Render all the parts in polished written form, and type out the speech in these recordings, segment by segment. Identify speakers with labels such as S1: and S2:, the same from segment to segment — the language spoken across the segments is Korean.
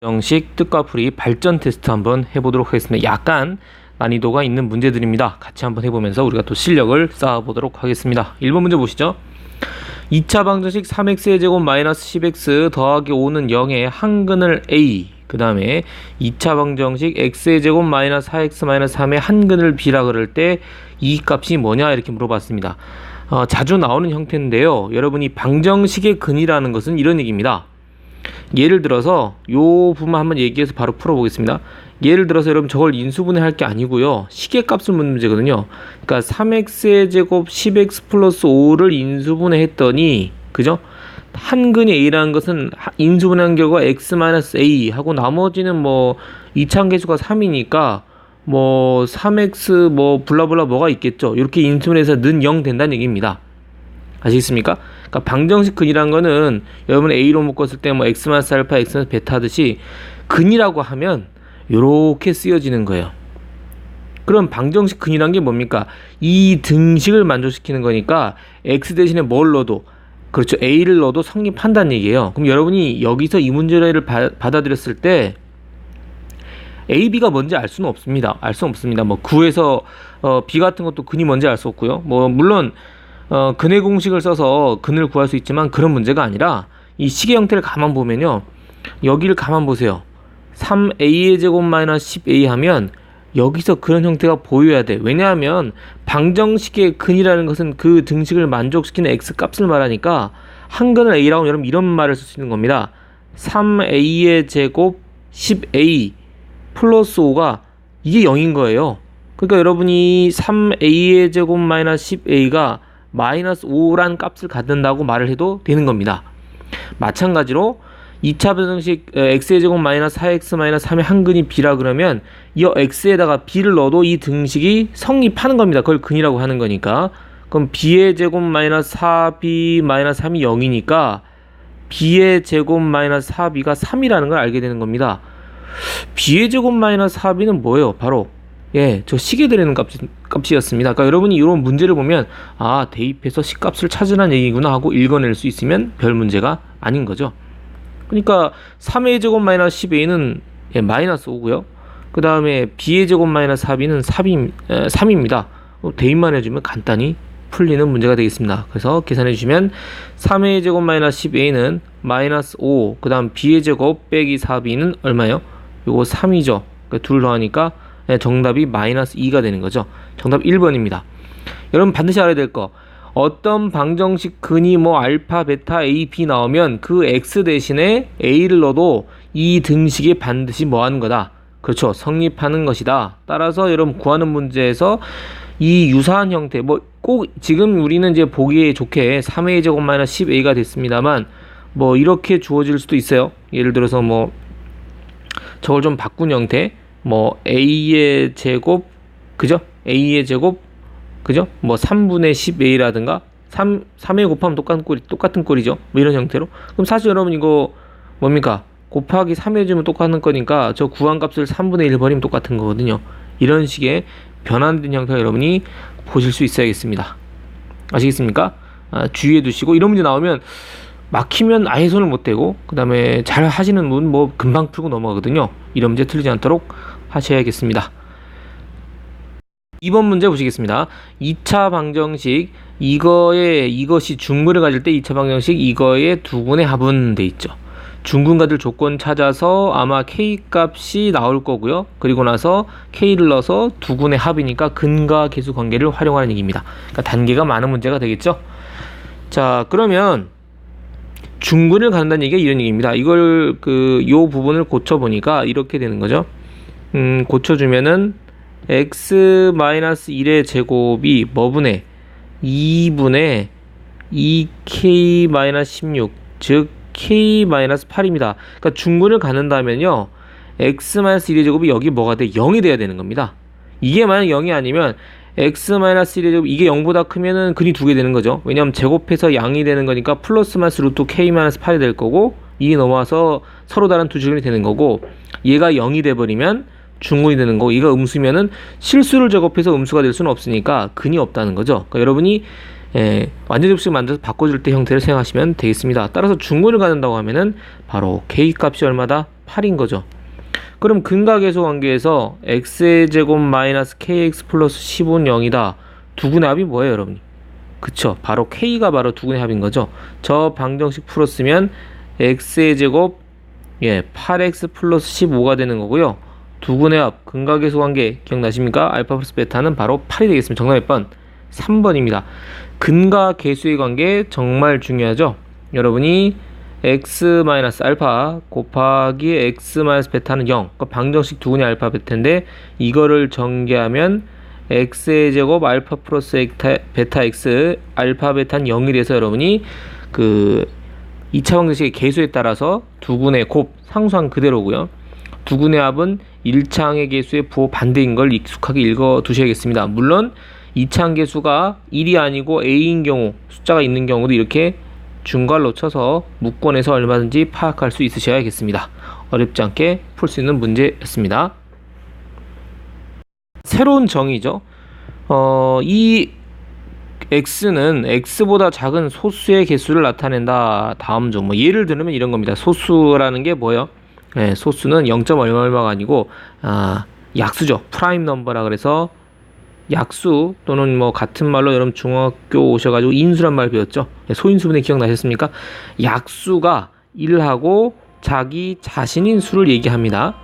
S1: 방정식 뜻과 풀이 발전 테스트 한번 해보도록 하겠습니다. 약간 난이도가 있는 문제들입니다. 같이 한번 해보면서 우리가 또 실력을 쌓아보도록 하겠습니다. 1번 문제 보시죠. 2차 방정식 3x의 제곱 마이너스 10x 더하기 5는 0의 한근을 a, 그 다음에 2차 방정식 x의 제곱 마이너스 4x 마이너스 3의 한근을 b라 그럴 때 이 값이 뭐냐 이렇게 물어봤습니다. 자주 나오는 형태인데요. 여러분이 방정식의 근이라는 것은 이런 얘기입니다. 예를 들어서 요 부분 한번 얘기해서 바로 풀어보겠습니다. 예를 들어서 여러분 저걸 인수분해 할 게 아니고요. 시계값을 묻는 문제거든요. 그러니까 3x의 제곱 10x 플러스 5를 인수분해 했더니 그죠? 한근이 a라는 것은 인수분해한 결과 x-a 하고 나머지는 뭐 이차함계수가 3이니까 뭐 3x 뭐 블라블라 뭐가 있겠죠. 이렇게 인수분해해서 는 0 된다는 얘기입니다. 아시겠습니까? 그러니까 방정식 근이란 거는 여러분 a로 묶었을 때 뭐 x 마이너스 알파, x 마이너스 베타 하듯이 근이라고 하면 요렇게 쓰여지는 거예요. 그럼 방정식 근이란 게 뭡니까? 이 등식을 만족시키는 거니까 x 대신에 뭘 넣어도 그렇죠. a를 넣어도 성립한다는 얘기예요. 그럼 여러분이 여기서 이 문제를 받아들였을 때 a, b가 뭔지 알 수는 없습니다. 알 수는 없습니다. 뭐 구에서 b 같은 것도 근이 뭔지 알 수 없고요. 뭐 물론 근의 공식을 써서 근을 구할 수 있지만 그런 문제가 아니라 이 식의 형태를 가만 보면요. 여기를 가만 보세요. 3a의 제곱 마이너스 10a 하면 여기서 그런 형태가 보여야 돼. 왜냐하면 방정식의 근이라는 것은 그 등식을 만족시키는 x 값을 말하니까 한근을 a라고 여러분 이런 말을 쓸 수 있는 겁니다. 3a의 제곱 10a 플러스 5가 이게 0인 거예요. 그러니까 여러분이 3a의 제곱 마이너스 10a가 마이너스 5란 값을 갖는다고 말을 해도 되는 겁니다. 마찬가지로 2차 방정식 x의 제곱 마이너스 4x 마이너스 3의 한근이 b라 그러면 이 x에다가 b를 넣어도 이 등식이 성립하는 겁니다. 그걸 근이라고 하는 거니까. 그럼 b의 제곱 마이너스 4b 마이너스 3이 0이니까 b의 제곱 마이너스 4b가 3이라는 걸 알게 되는 겁니다. b의 제곱 마이너스 4b는 뭐예요? 바로 저 식에 들어있는 값이었습니다. 그러니까 여러분이 이런 문제를 보면 대입해서 식값을 찾으라는 얘기구나 하고 읽어낼 수 있으면 별 문제가 아닌 거죠. 그러니까 3의 제곱 마이너스 10a는 마이너스 5고요. 그 다음에 b의 제곱 마이너스 4b는 3입니다. 대입만 해주면 간단히 풀리는 문제가 되겠습니다. 그래서 계산해 주시면 3의 제곱 마이너스 10a는 마이너스 5, 그 다음 b의 제곱 빼기 4b는 얼마예요? 요거 3이죠. 그러니까 둘 더하니까 정답이 마이너스 2가 되는 거죠. 정답 1번입니다. 여러분 반드시 알아야 될 거, 어떤 방정식 근이 뭐 알파, 베타, a, b 나오면 그 x 대신에 a를 넣어도 이 등식이 반드시 뭐 하는 거다? 그렇죠. 성립하는 것이다. 따라서 여러분 구하는 문제에서 이 유사한 형태, 뭐 꼭 지금 우리는 이제 보기 좋게 3a 제곱 마이너스 10a가 됐습니다만 뭐 이렇게 주어질 수도 있어요. 예를 들어서 뭐 저걸 좀 바꾼 형태, 뭐 a의 제곱, 그죠? a의 제곱, 그죠? 뭐 3분의 10a라든가 3에 곱하면 똑같은 꼴이죠. 뭐 이런 형태로. 그럼 사실 여러분 이거 뭡니까? 곱하기 3 해주면 똑같은 거니까 저 구한 값을 3분의 1 버리면 똑같은 거거든요. 이런 식의 변환된 형태가 여러분이 보실 수 있어야겠습니다. 아시겠습니까? 주의해 두시고 이런 문제 나오면 막히면 아예 손을 못 대고 그 다음에 잘 하시는 분 뭐 금방 풀고 넘어가거든요. 이런 문제 틀리지 않도록 하셔야겠습니다. 2번 문제 보시겠습니다. 2차 방정식 이것이 중근을 가질 때 2차 방정식 이거의 두근의 합은 돼 있죠. 중근 가질 조건 찾아서 아마 k 값이 나올 거고요. 그리고 나서 k를 넣어서 두근의 합이니까 근과 계수 관계를 활용하는 얘기입니다. 그러니까 단계가 많은 문제가 되겠죠. 자, 그러면 중근을 갖는다는 얘기가 이런 얘기입니다. 이걸 요 부분을 고쳐보니까 이렇게 되는 거죠. 고쳐주면은 x-1의 제곱이 뭐분의 2분의 2k-16 즉 k-8입니다. 그러니까 중근을 갖는다면요 x-1의 제곱이 여기 뭐가 돼? 0이 돼야 되는 겁니다. 이게 만약 0이 아니면 x-1의 제곱 이게 0보다 크면은 근이 2개 되는 거죠. 왜냐하면 제곱해서 양이 되는 거니까 플러스 마이너스 루트 k-8이 될 거고 이게 넘어와서 서로 다른 두 줄근이 되는 거고 얘가 0이 돼버리면 중근이 되는 거고 얘가 음수면은 실수를 제곱해서 음수가 될 수는 없으니까 근이 없다는 거죠. 그러니까 여러분이 완전 접수식 만들어서 바꿔줄 때 형태를 사용하시면 되겠습니다. 따라서 중근을 갖는다고 하면은 바로 k 값이 얼마다? 8인 거죠. 그럼 근각계수 관계에서 x의 제곱 마이너스 kx 플러스 15는 0이다. 두근의 합이 뭐예요, 여러분? 그쵸, 바로 k가 바로 두근의 합인 거죠. 저 방정식 풀었으면 x의 제곱 8x 플러스 15가 되는 거고요. 두근의 합, 근각계수 관계 기억나십니까? 알파 플러스 베타는 바로 8이 되겠습니다. 정답 몇 번? 3번입니다. 근각계수의 관계 정말 중요하죠. 여러분이 x 마이너스 알파 곱하기 x 마이너스 베타는 0. 그러니까 방정식 두근의 알파 베타인데 이거를 전개하면 x의 제곱 알파 플러스 베타 x 알파 베타는 0이 돼서 여러분이 그 2차 방정식의 계수에 따라서 두근의 곱 상수항 그대로고요. 두근의 합은 1차항의 계수의 부호 반대인 걸 익숙하게 읽어 두셔야겠습니다. 물론 2차항 계수가 1이 아니고 a인 경우, 숫자가 있는 경우도 이렇게 중괄로 쳐서 묶어내서 얼마든지 파악할 수 있으셔야겠습니다. 어렵지 않게 풀 수 있는 문제였습니다. 새로운 정의죠. 이 x는 x보다 작은 소수의 개수를 나타낸다. 다음 중 뭐 예를 들면 이런 겁니다. 소수라는 게 뭐예요? 소수는 0. 얼마가 아니고 약수죠. 프라임 넘버라 그래서 약수 또는 뭐 같은 말로 여러분 중학교 오셔가지고 인수란 말 배웠죠. 소인수분해 기억나셨습니까? 약수가 1하고 자기 자신인 수를 얘기합니다.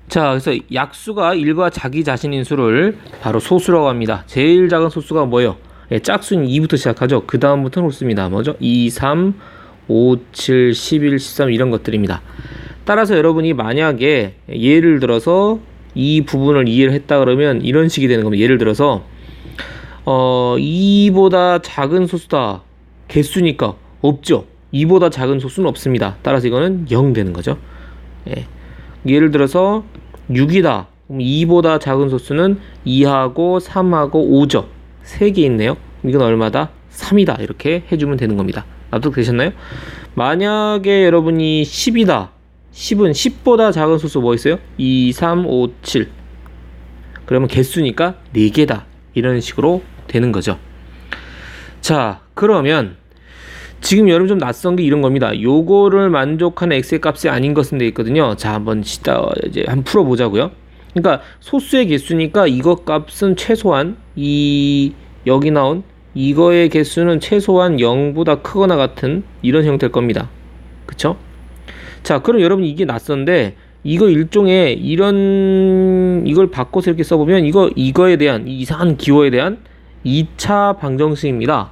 S1: 자, 그래서 약수가 1과 자기 자신인 수를 바로 소수라고 합니다. 제일 작은 소수가 뭐예요? 짝수는 2부터 시작하죠. 그 다음부터는 홀수입니다. 뭐죠? 2, 3, 5, 7, 11, 13 이런 것들입니다. 따라서 여러분이 만약에 예를 들어서 이 부분을 이해를 했다 그러면 이런 식이 되는 겁니다. 예를 들어서 2보다 작은 소수다. 개수니까 없죠. 2보다 작은 소수는 없습니다. 따라서 이거는 0 되는 거죠. 예를 들어서 6이다. 그럼 2보다 작은 소수는 2하고 3하고 5죠. 3개 있네요. 이건 얼마다? 3이다. 이렇게 해주면 되는 겁니다. 납득되셨나요? 만약에 여러분이 10이다. 10은 10보다 작은 소수 뭐 있어요? 2, 3, 5, 7. 그러면 개수니까 4개다. 이런 식으로 되는 거죠. 자, 그러면 지금 여러분 좀 낯선 게 이런 겁니다. 요거를 만족하는 x의 값이 아닌 것은 돼 있거든요. 자, 한번 이제 한번 풀어보자고요. 그러니까 소수의 개수니까 이거 값은 최소한 여기 나온 이거의 개수는 최소한 0보다 크거나 같은 이런 형태일 겁니다. 그쵸? 자, 그럼 여러분 이게 낯선데 이거 일종의 이걸 바꿔서 이렇게 써보면 이거에 대한 이 이상한 기호에 대한 2차 방정식입니다.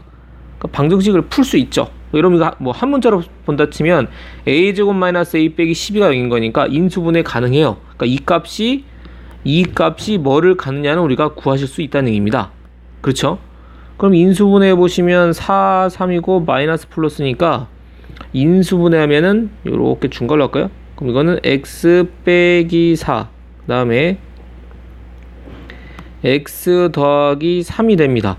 S1: 그러니까 방정식을 풀 수 있죠. 여러분 이거 뭐 한 문자로 본다 치면 a제곱 마이너스 a 빼기 12가 0인 거니까 인수분해 가능해요. 그러니까 이 값이 뭐를 갖느냐는 우리가 구하실 수 있다는 얘기입니다. 그렇죠? 그럼 인수분해 보시면 4, 3이고 마이너스 플러스니까 인수분해하면은 요렇게 중괄로 할까요? 그럼 이거는 x 빼기 4 그 다음에 x 더하기 3이 됩니다.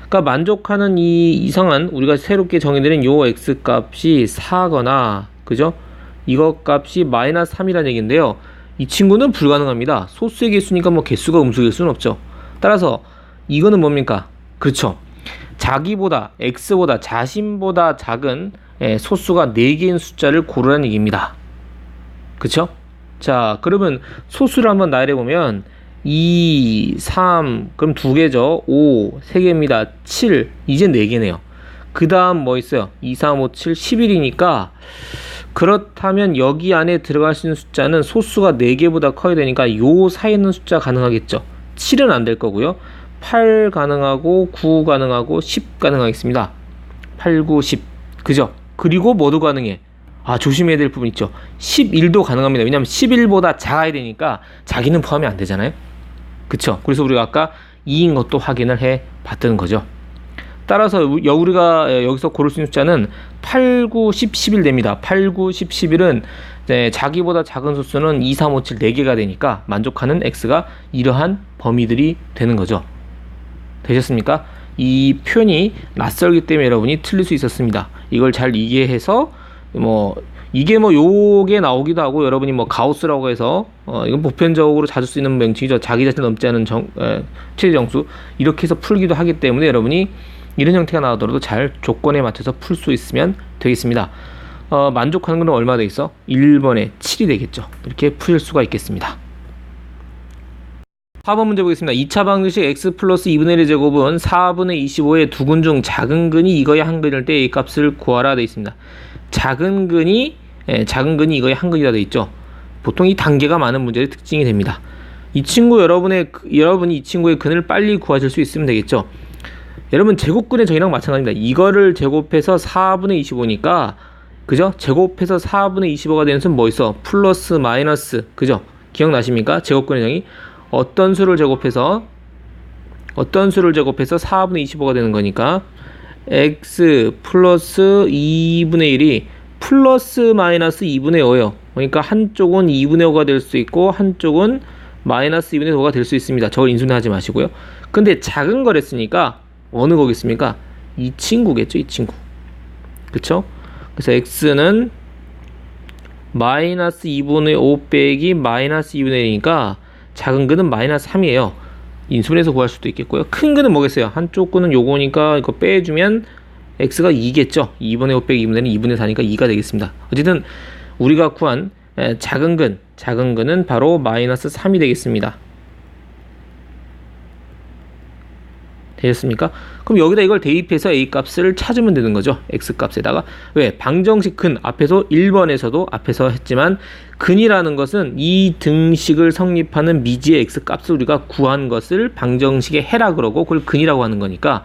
S1: 그러니까 만족하는 이 이상한 우리가 새롭게 정의드린 요 x 값이 4거나 그죠? 이거 값이 마이너스 3이라는 얘기인데요. 이 친구는 불가능합니다. 소수의 개수니까 뭐 개수가 음수 개수는 없죠. 따라서 이거는 뭡니까? 그렇죠. 자기보다 x보다 자신보다 작은 소수가 4개인 숫자를 고르라는 얘기입니다. 그쵸? 자, 그러면 소수를 한번 나열해보면 2, 3, 그럼 2개죠. 5, 3개입니다. 7, 이제 4개네요. 그 다음 뭐 있어요? 2, 3, 5, 7, 11이니까 그렇다면 여기 안에 들어갈 수 있는 숫자는 소수가 4개보다 커야 되니까 요 사이에 있는 숫자 가능하겠죠. 7은 안 될 거고요. 8 가능하고 9 가능하고 10 가능하겠습니다. 8, 9, 10 그죠? 그리고 뭐도 가능해? 조심해야 될 부분 있죠. 11도 가능합니다. 왜냐하면 11보다 작아야 되니까 자기는 포함이 안 되잖아요. 그쵸? 그래서 우리가 아까 2인 것도 확인을 해 봤던 거죠. 따라서 우리가 여기서 고를 수 있는 숫자는 8, 9, 10, 11 됩니다. 8, 9, 10, 11은 자기보다 작은 소수는 2, 3, 5, 7 4개가 되니까 만족하는 x가 이러한 범위들이 되는 거죠. 되셨습니까? 이 표현이 낯설기 때문에 여러분이 틀릴 수 있었습니다. 이걸 잘 이해해서 이게 요게 나오기도 하고 여러분이 가우스라고 해서 이건 보편적으로 자주 쓰이는 명칭이죠. 자기 자신 넘지 않은 최대 정수 이렇게 해서 풀기도 하기 때문에 여러분이 이런 형태가 나오더라도 잘 조건에 맞춰서 풀 수 있으면 되겠습니다. 만족하는 건 얼마 돼 있어? 1번에 7이 되겠죠. 이렇게 풀 수가 있겠습니다. 4번 문제 보겠습니다. 2차 방정식 x 플러스 2분의 1의 제곱은 4분의 25의 두 근 중 작은 근이 이거의 한 근일 때 a 값을 구하라 되어 있습니다. 작은 근이 이거의 한 근이라 되어 있죠. 보통 이 단계가 많은 문제의 특징이 됩니다. 이 친구 여러분이 이 친구의 근을 빨리 구하실 수 있으면 되겠죠. 여러분 제곱근의 정의랑 마찬가지입니다. 이거를 제곱해서 4분의 25니까 그죠? 제곱해서 4분의 25가 되는 수는 뭐 있어? 플러스 마이너스 그죠? 기억나십니까? 제곱근의 정의 어떤 수를 제곱해서 4분의 25가 되는 거니까 x 플러스 2분의 1이 플러스 마이너스 2분의 5예요. 그러니까 한쪽은 2분의 5가 될 수 있고 한쪽은 마이너스 2분의 5가 될 수 있습니다. 저걸 인수는 하지 마시고요. 근데 작은 거랬으니까 어느 거겠습니까? 이 친구겠죠. 이 친구. 그쵸? 그래서 x는 마이너스 2분의 5 빼기 마이너스 2분의 1이니까 작은 근은 마이너스 3이에요. 인수분해서 구할 수도 있겠고요. 큰 근은 뭐겠어요? 한쪽 근은 요거니까 이거 빼주면 x가 2겠죠. 2분의 5 빼기 2분의 1은 2분의 4니까 2가 되겠습니다. 어쨌든 우리가 구한 작은 근은 바로 마이너스 3이 되겠습니다. 되셨습니까? 그럼 여기다 이걸 대입해서 a 값을 찾으면 되는 거죠. x 값에다가. 왜? 방정식 근 앞에서 1번에서도 앞에서 했지만 근이라는 것은 이 등식을 성립하는 미지의 x 값을 우리가 구한 것을 방정식에 해라 그러고 그걸 근이라고 하는 거니까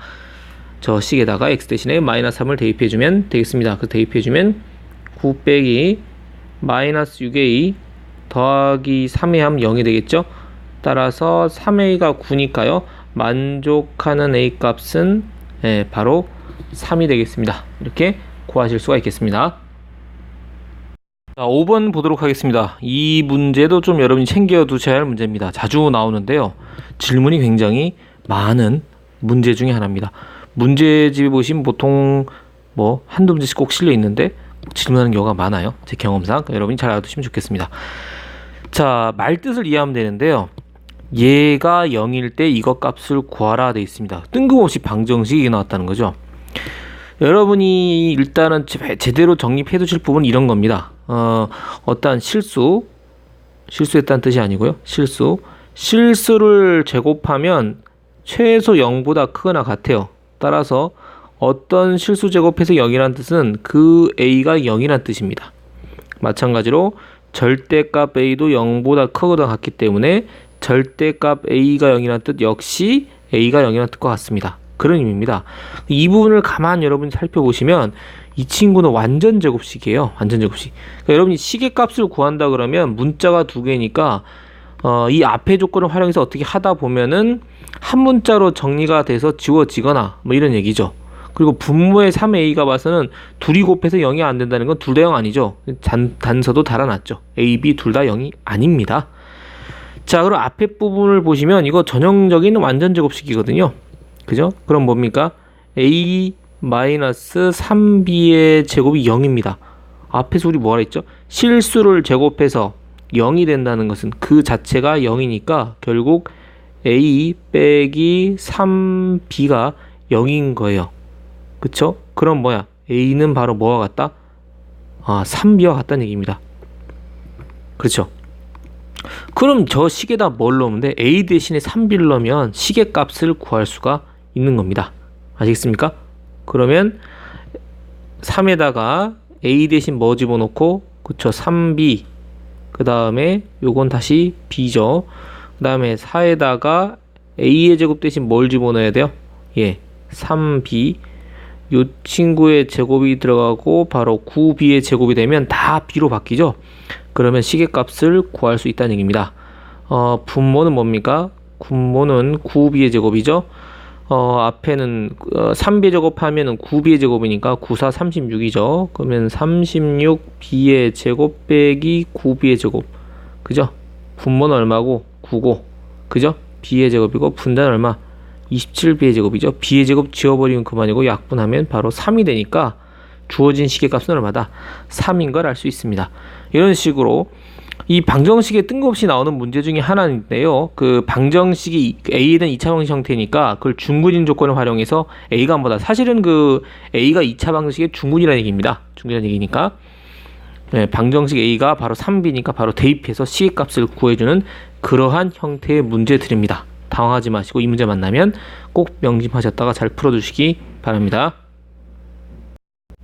S1: 저 식에다가 x 대신에 마이너스 3을 대입해주면 되겠습니다. 그 대입해주면 9 빼기 마이너스 6a 더하기 3의 함 0이 되겠죠. 따라서 3a가 9니까요. 만족하는 a 값은 바로 3이 되겠습니다. 이렇게 구하실 수가 있겠습니다. 자, 5번 보도록 하겠습니다. 이 문제도 좀 여러분이 챙겨두셔야 할 문제입니다. 자주 나오는데요. 질문이 굉장히 많은 문제 중에 하나입니다. 문제집에 보시면 보통 뭐 한두 문제씩 꼭 실려 있는데 질문하는 경우가 많아요. 제 경험상 여러분이 잘 알아두시면 좋겠습니다. 자, 말뜻을 이해하면 되는데요. 얘가 0일 때 이거 값을 구하라 되어 있습니다. 뜬금없이 방정식이 나왔다는 거죠. 여러분이 일단은 제대로 정립해 두실 부분은 이런 겁니다. 어떤 실수했다는 뜻이 아니고요. 실수를 제곱하면 최소 0보다 크거나 같아요. 따라서 어떤 실수 제곱해서 0이라는 뜻은 그 a가 0이라는 뜻입니다. 마찬가지로 절대값 a도 0보다 크거나 같기 때문에 절대값 a가 0이라는 뜻 역시 a가 0이라는 뜻과 같습니다. 그런 의미입니다. 이 부분을 가만히 여러분이 살펴보시면 이 친구는 완전 제곱식이에요. 완전 제곱식. 그러니까 여러분이 식의 값을 구한다 그러면 문자가 두 개니까 이 앞에 조건을 활용해서 어떻게 하다 보면은 한 문자로 정리가 돼서 지워지거나 뭐 이런 얘기죠. 그리고 분모의 3a가 봐서는 둘이 곱해서 0이 안 된다는 건 둘 다 0 아니죠. 단서도 달아놨죠. a, b 둘 다 0이 아닙니다. 자, 그럼 앞에 부분을 보시면 이거 전형적인 완전 제곱식이거든요. 그죠? 그럼 뭡니까? a-3b의 제곱이 0입니다. 앞에서 우리 뭐라 했죠? 실수를 제곱해서 0이 된다는 것은 그 자체가 0이니까 결국 a 빼기 3b가 0인 거예요. 그쵸? 그럼 뭐야? a는 바로 뭐와 같다? 3b와 같다는 얘기입니다. 그렇죠? 그럼 저 식에다 뭘 넣으면 돼? a 대신에 3b를 넣으면 식의 값을 구할 수가 있는 겁니다. 아시겠습니까? 그러면 3에다가 a 대신 뭐 집어넣고 그쵸 3b 그 다음에 요건 다시 b죠. 그 다음에 4에다가 a의 제곱 대신 뭘 집어넣어야 돼요? 3b 요 친구의 제곱이 들어가고 바로 9b의 제곱이 되면 다 b로 바뀌죠. 그러면 식의 값을 구할 수 있다는 얘기입니다. 분모는 뭡니까? 분모는 9b의 제곱이죠. 앞에는 3b의 제곱하면은 9b의 제곱이니까 9, 4, 36이죠. 그러면 36b의 제곱 빼기 9b의 제곱. 그죠? 분모는 얼마고? 9고. 그죠? b의 제곱이고 분자는 얼마? 27b의 제곱이죠. b의 제곱 지워버리면 그만이고 약분하면 바로 3이 되니까 주어진 식의 값은 얼마다? 3인 걸 알 수 있습니다. 이런 식으로 이 방정식에 뜬금없이 나오는 문제 중에 하나인데요. 그 방정식이 A에 대한 2차 방정식 형태니까 그걸 중군인 조건을 활용해서 A가 뭐다? 사실은 그 A가 2차 방정식의 중군이라는 얘기입니다. 중군이라는 얘기니까. 네, 방정식 A가 바로 3B니까 바로 대입해서 C의 값을 구해주는 그러한 형태의 문제들입니다. 당황하지 마시고 이 문제 만나면 꼭 명심하셨다가 잘 풀어주시기 바랍니다.